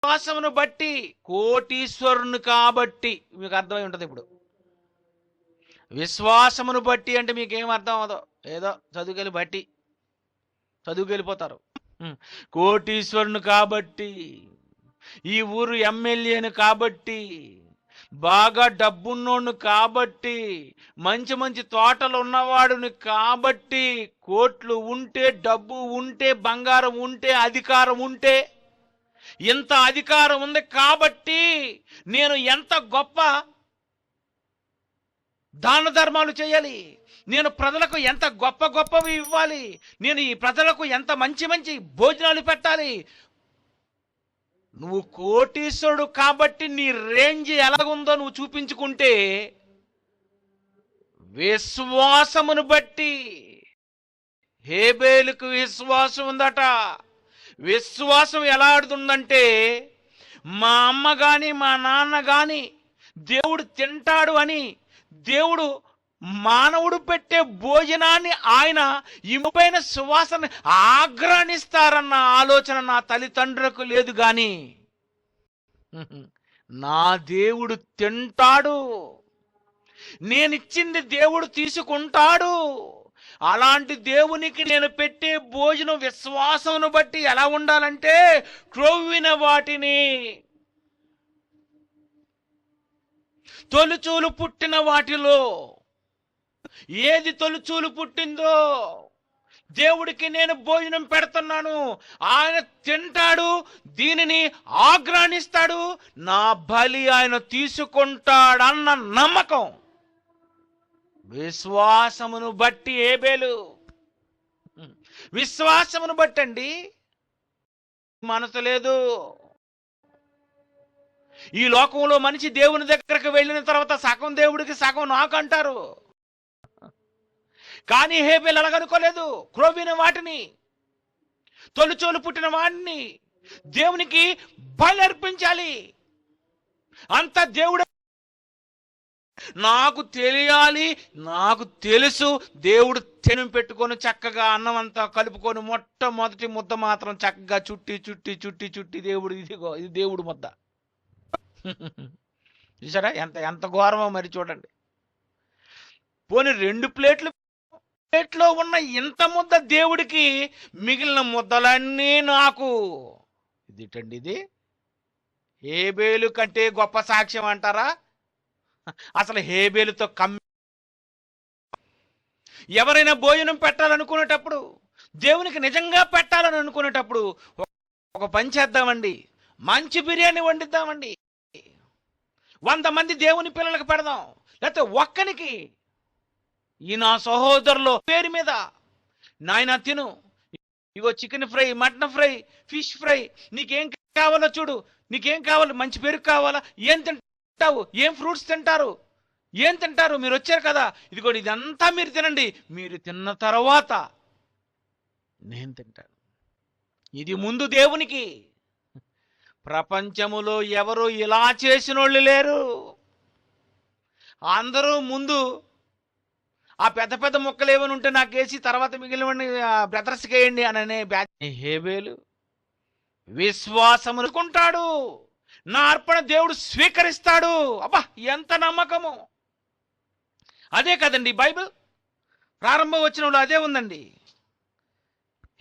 విశ్వాసమును బట్టి కోటీశ్వరుని కాబట్టి. మీకు అర్థమై ఉంటుంది ఇప్పుడు. విశ్వాసమును బట్టి అంటే మీకేం అర్థం అవదో, ఏదో చదువుకెళ్ళిపోతారు. కోటీశ్వరుని కాబట్టి, ఈ ఊరు ఎమ్మెల్యేను కాబట్టి, బాగా డబ్బున్నోడు కాబట్టి, మంచి మంచి తోటలు ఉన్నవాడుని కాబట్టి, కోట్లు ఉంటే, డబ్బు ఉంటే, బంగారం ఉంటే, అధికారం ఉంటే, ఇంత అధికారం ఉంది కాబట్టి నేను ఎంత గొప్ప దాన ధర్మాలు చేయాలి, నేను ప్రజలకు ఎంత గొప్పవి ఇవ్వాలి, నేను ఈ ప్రజలకు ఎంత మంచి మంచి భోజనాలు పెట్టాలి. నువ్వు కోటీశ్వరుడు కాబట్టి నీ రేంజ్ ఎలాగుందో నువ్వు చూపించుకుంటే, విశ్వాసమును బట్టి హేబేలుకు విశ్వాసం ఉందట. విశ్వాసం ఎలా ఆడుతుందంటే, మా అమ్మ కానీ మా నాన్న కానీ దేవుడు తింటాడు అని, దేవుడు మానవుడు పెట్టే భోజనాన్ని ఆయన ఇంపైన సువాసన ఆగ్రహిస్తారన్న ఆలోచన నా తల్లిదండ్రులకు లేదు. కానీ నా దేవుడు తింటాడు, నేనిచ్చింది దేవుడు తీసుకుంటాడు. అలాంటి దేవునికి నేను పెట్టే భోజనం విశ్వాసమును బట్టి ఎలా ఉండాలంటే, క్రొవ్విన వాటిని, తొలిచూలు పుట్టిన వాటిలో ఏది తొలిచూలు పుట్టిందో దేవుడికి నేను భోజనం పెడుతున్నాను, ఆయన తింటాడు, దీనిని ఆగ్రహిస్తాడు, నా బలి ఆయన తీసుకుంటాడన్న నమ్మకం. విశ్వాసమును బట్టి హేబేలు, విశ్వాసమును బట్టండి. మనసు లేదు. ఈ లోకంలో మనిషి దేవుని దగ్గరకు వెళ్ళిన తర్వాత సగం దేవుడికి సగం నాకు అంటారు. కానీ హేబేలు అలాగనుకోలేదు. క్రొవ్విన వాటిని, తొలిచూలు పుట్టిన వాడిని దేవునికి బలి అర్పించాలి. అంత దేవుడు నాకు తెలియాలి, నాకు తెలుసు. దేవుడు తెను పెట్టుకొని చక్కగా అన్నం అంతా కలుపుకొని మొట్టమొదటి ముద్ద మాత్రం చక్కగా చుట్టి దేవుడు, ఇదిగో ఇది దేవుడు ముద్ద. చూసారా ఎంత ఘోరమో మరి చూడండి. పోనీ 2 ప్లేట్లో ఉన్న ఇంత ముద్ద దేవుడికి, మిగిలిన ముద్దలన్నీ నాకు. ఇదిటండి, ఇది హేబేలు కంటే గొప్ప సాక్ష్యం అంటారా? అసలు హేబేలుతో ఎవరైనా భోజనం పెట్టాలనుకునేటప్పుడు, దేవునికి నిజంగా పెట్టాలని అనుకునేటప్పుడు ఒక పని చేద్దామండి, మంచి బిర్యానీ వండిద్దామండి, 100 మంది దేవుని పిల్లలకు పెడదాం. లేకపోతే ఒక్కనికి, ఈ నా సహోదరులో పేరు మీద, నాయన తిను, ఇగో chicken fry, mutton fry, fish fry, నీకేం కావాలో చూడు, నీకేం కావాలి, మంచి పెరుగు కావాలా, ఏం తింటావు, ఏం ఫ్రూట్స్ తింటారు, ఏం తింటారు, మీరు వచ్చారు కదా, ఇదిగో ఇదంతా మీరు తినండి, మీరు తిన్న తర్వాత నేను తింటాను. ఇది ముందు దేవునికి. ప్రపంచములో ఎవరు ఇలా చేసిన వాళ్ళు లేరు. అందరూ ముందు ఆ పెద్ద పెద్ద మొక్కలు ఏమైనా ఉంటే నాకు వేసి తర్వాత మిగిలిన బ్రదర్స్కి వేయండి అననే హేబేలు విశ్వాసముకుంటాడు, నా అర్పణ దేవుడు స్వీకరిస్తాడు. అబ్బా, ఎంత నమ్మకము! అదే కదండి బైబిల్ ప్రారంభ వచనంలో అదే ఉందండి.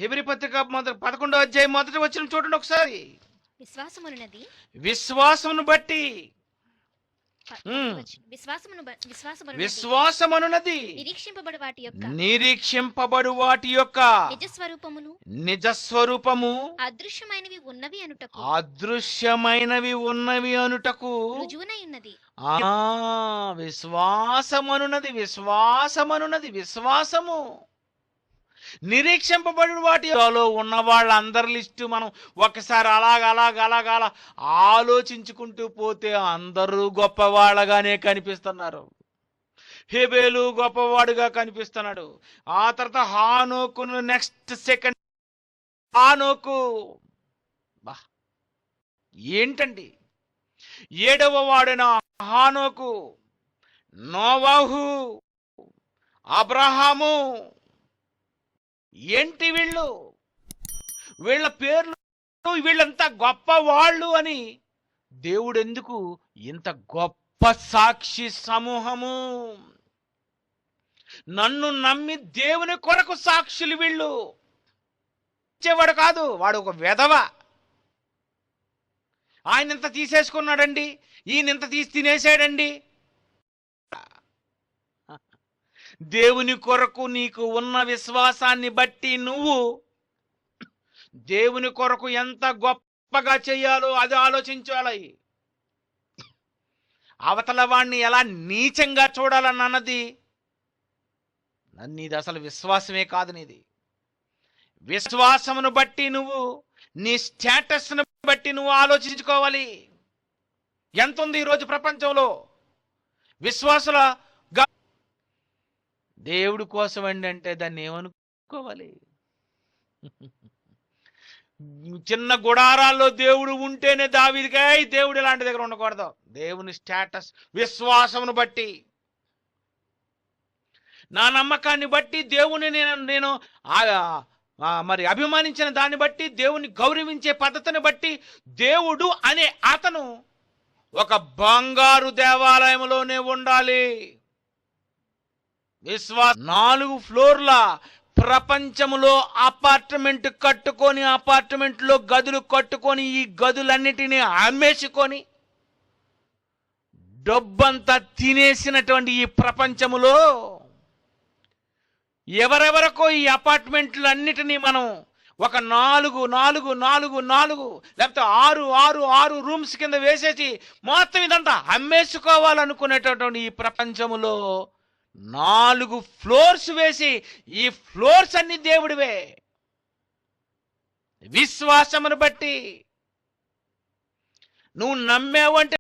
హెబ్రీ పత్రిక 11వ అధ్యాయం 1వ వచనం చూడండి ఒకసారి. విశ్వాసమును బట్టి విశ్వాసమనున్నది నిరీక్షింపబడు వాటి యొక్క నిజస్వరూపము అదృశ్యమైనవి ఉన్నవి అనుటకు విశ్వాసమనున్నది. విశ్వాసము నిరీక్షింపబడి వాటిలో ఉన్న వాళ్ళందరి లిస్టు మనం ఒకసారి అలాగ ఆలోచించుకుంటూ పోతే అందరూ గొప్పవాళ్ళగానే కనిపిస్తున్నారు. హేబేలు గొప్పవాడుగా కనిపిస్తున్నాడు. ఆ తర్వాత హానోకును, నెక్స్ట్ సెకండ్ హానోకు. ఏంటండి, 7వ వాడైన హానోకు, నోవాహు, అబ్రహాము, ఏంటి వీళ్ళ పేర్లు వీళ్ళంతా గొప్ప వాళ్ళు అని దేవుడు ఎందుకు ఇంత గొప్ప సాక్షి సమూహము? నన్ను నమ్మి దేవుని కొరకు సాక్షులు వీళ్ళు. ఇచ్చేవాడు కాదు, వాడు ఒక వెధవ. ఆయన ఇంత తీసేసుకున్నాడండి, ఈయన ఇంత తీసి తినేసాడండి. దేవుని కొరకు నీకు ఉన్న విశ్వాసాన్ని బట్టి నువ్వు దేవుని కొరకు ఎంత గొప్పగా చెయ్యాలో అది ఆలోచించాలి. అవతల వాణ్ణి ఎలా నీచంగా చూడాలన్నది నీది అసలు విశ్వాసమే కాదు. నీది విశ్వాసమును బట్టి నువ్వు నీ స్టేటస్ను బట్టి నువ్వు ఆలోచించుకోవాలి. ఎంత ఉంది ఈరోజు ప్రపంచంలో విశ్వాసుల దేవుడి కోసం అండి అంటే దాన్ని ఏమనుకోవాలి? చిన్న గుడారాల్లో దేవుడు ఉంటేనే దావీదుకే దేవుడు ఇలాంటి దగ్గర ఉండకూడదు. దేవుని స్టేటస్ విశ్వాసమును బట్టి, నా నమ్మకాన్ని బట్టి, దేవుని నేను మరి అభిమానించిన దాన్ని బట్టి, దేవుని గౌరవించే పద్ధతిని బట్టి దేవుడు అనే అతను ఒక బంగారు దేవాలయంలోనే ఉండాలి. విశ్వాస 4 ఫ్లోర్ల ప్రపంచంలో అపార్ట్మెంట్ కట్టుకొని, అపార్ట్మెంట్లో గదులు కట్టుకొని, ఈ గదులన్నిటినీ అమ్మేసుకొని డబ్బంతా తినేసినటువంటి ఈ ప్రపంచములో ఎవరెవరికో ఈ అపార్ట్మెంట్లన్నిటినీ మనం ఒక 4 లేకపోతే 6 రూమ్స్ కింద వేసేసి మొత్తం ఇదంతా అమ్మేసుకోవాలనుకునేటటువంటి ఈ ప్రపంచములో 4 ఫ్లోర్స్ వేసి, ఈ ఫ్లోర్స్ అన్ని దేవుడివే. విశ్వాసమును బట్టి నువ్వు నమ్మేవంటే